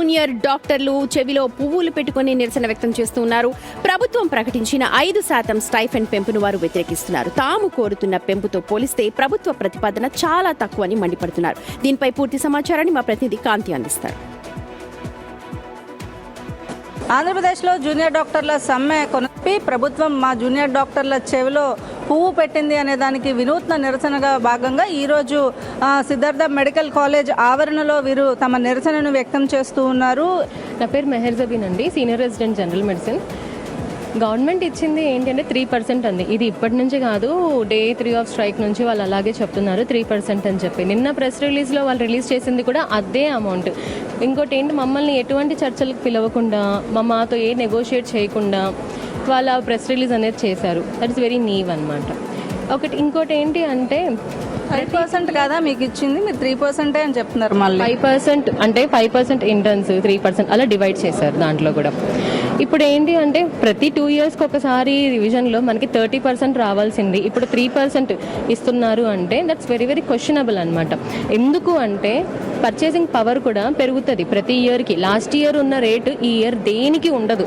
Junior డాక్టర్లు చెవిలో పువ్వులు పెట్టుకుని నిరసన వ్యక్తం చేస్తున్నారు. ప్రభుత్వం ప్రకటించిన 5% స్టైఫెండ్ పెంపును వారు వ్యతిరేకిస్తున్నారు. తాము కోరుతున్న పెంపుతో పోలిస్తే ప్రభుత్వ ప్రతిపాదన చాలా తక్కువని మండిపడుతున్నారు. దీనిపై పూర్తి సమాచారాన్ని మా ప్రతినిధి కాంతి అందిస్తారు. ఆంధ్రప్రదేశ్లో జూనియర్ డాక్టర్ల సమ్మె కొనపి ప్రభుత్వం మా జూనియర్ డాక్టర్ల చెవిలో పువ్వు పెట్టింది అనే దానికి వినూత్న నిరసనగా భాగంగా ఈరోజు సిద్ధార్థ మెడికల్ కాలేజ్ ఆవరణలో వీరు తమ నిరసనను వ్యక్తం చేస్తూ ఉన్నారు. నా పేరు మెహర్ జబీన్ అండి, senior resident general medicine. Government ఇచ్చింది ఏంటంటే 3% అంది. ఇది ఇప్పటి నుంచి కాదు, డే 3 ఆఫ్ స్ట్రైక్ నుంచి వాళ్ళు అలాగే చెప్తున్నారు 3% అని చెప్పి. నిన్న ప్రెస్ రిలీజ్లో వాళ్ళు రిలీజ్ చేసింది కూడా అదే అమౌంట్. ఇంకోటి ఏంటి, మమ్మల్ని ఎటువంటి చర్చలకు పిలవకుండా మాతో నెగోషియేట్ చేయకుండా వాళ్ళ ప్రెస్ రిలీజ్ అనేది చేశారు. దట్ ఇస్ వెరీ నీవ్ అనమాట. ఇంకోటి ఏంటి అంటే 5% కాదా మీకు ఇచ్చింది, మీరు 3% అని చెప్తున్నారు. మళ్ళీ 5% అంటే 5% ఇంటర్న్స్, 3% అలా డివైడ్ చేశారు దాంట్లో కూడా. ఇప్పుడు ఏంటి అంటే ప్రతి 2 ఇయర్స్కి ఒకసారి రివిజన్లో మనకి 30% రావాల్సింది ఇప్పుడు 3% ఇస్తున్నారు అంటే దట్స్ వెరీ వెరీ క్వశ్చనబుల్ అనమాట. ఎందుకు అంటే పర్చేసింగ్ పవర్ కూడా పెరుగుతుంది ప్రతి ఇయర్కి. లాస్ట్ ఇయర్ ఉన్న రేటు ఈ ఇయర్ దేనికి ఉండదు.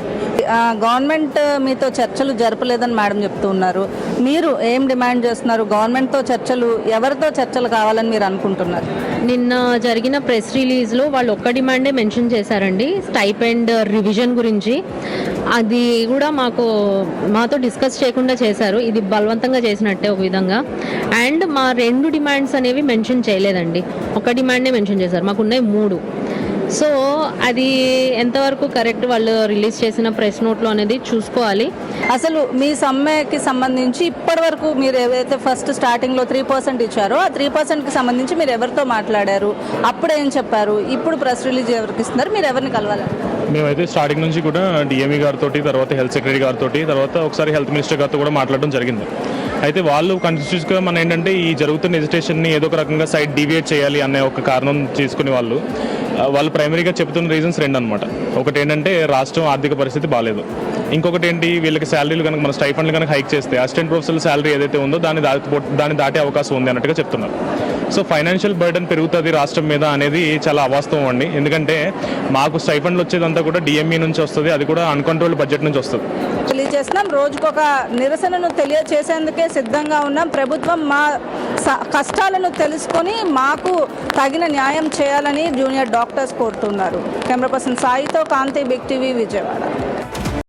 గవర్నమెంట్ మీతో చర్చలు జరపలేదని మేడం చెప్తూ ఉన్నారు. మీరు ఏం డిమాండ్ చేస్తున్నారు? గవర్నమెంట్తో చర్చలు, ఎవరితో చర్చలు కావాలని మీరు అనుకుంటున్నారు? నిన్న జరిగిన ప్రెస్ రిలీజ్లో వాళ్ళు ఒక్క డిమాండే మెన్షన్ చేశారండి, స్టైపెండ్ రివిజన్ గురించి. అది కూడా మాతో డిస్కస్ చేయకుండా చేశారు. ఇది బలవంతంగా చేసినట్టే ఒక విధంగా. అండ్ మా 2 డిమాండ్స్ అనేవి మెన్షన్ చేయలేదండి, ఒక డిమాండే మెన్షన్ చేశారు. మాకున్నాయి 3. సో అది ఎంతవరకు కరెక్ట్ వాళ్ళు రిలీజ్ చేసిన ప్రెస్ నోట్లో అనేది చూసుకోవాలి. అసలు మీ సమ్మెకి సంబంధించి ఇప్పటి వరకు మీరు ఏవైతే ఫస్ట్ స్టార్టింగ్లో 3% ఇచ్చారో ఆ 3%కి సంబంధించి మీరు ఎవరితో మాట్లాడారు, అప్పుడు ఏం చెప్పారు, ఇప్పుడు ప్రెస్ రిలీజ్ ఎవరికి ఇస్తున్నారు, మీరు ఎవరిని కలవాలి? మేమైతే స్టార్టింగ్ నుంచి కూడా డిఎంఈ గారితో, తర్వాత హెల్త్ సెక్రటరీ గారితో, తర్వాత ఒకసారి హెల్త్ మినిస్టర్ గారితో కూడా మాట్లాడడం జరిగింది. అయితే వాళ్ళు కన్ఫ్యూజ్గా మన ఏంటంటే ఈ జరుగుతున్న ఎజిటేషన్ని ఏదో ఒక రకంగా సైడ్ డీవియేట్ చేయాలి అనే ఒక కారణం తీసుకుని వాళ్ళు ప్రైమరీగా చెబుతున్న రీజన్స్ 2 అనమాట. ఒకటి ఏంటంటే రాష్ట్రం ఆర్థిక పరిస్థితి బాగాలేదు. ఇంకొకటి ఏంటి, వీళ్ళకి శాలరీలు కనుక మన స్టైఫండ్లు కనుక హైక్ చేస్తే అసిస్టెంట్ ప్రొఫెసర్ శాలరీ ఏదైతే ఉందో దాన్ని దాటే అవకాశం ఉంది అన్నట్టుగా చెప్తున్నారు. సో ఫైనాన్షియల్ బర్డెన్ పెరుగుతుంది రాష్ట్రం మీద అనేది చాలా అవాస్తవం అండి. ఎందుకంటే మాకు స్టైఫండ్లు వచ్చేదంతా కూడా డిఎంఈ నుంచి వస్తుంది, అది కూడా అన్కంట్రోల్డ్ బడ్జెట్ నుంచి వస్తుంది. తెలియజేస్తున్నాం, రోజుకొక నిరసనను తెలియజేసేందుకే సిద్ధంగా ఉన్నాం. ప్రభుత్వం మా కష్టాలను తెలుసుకొని మాకు తగిన న్యాయం చేయాలని జూనియర్ డాక్టర్స్ కోరుతున్నారు. కెమెరా పర్సన్ సాయితో కాంతి, బిగ్ టీవీ, విజయవాడ.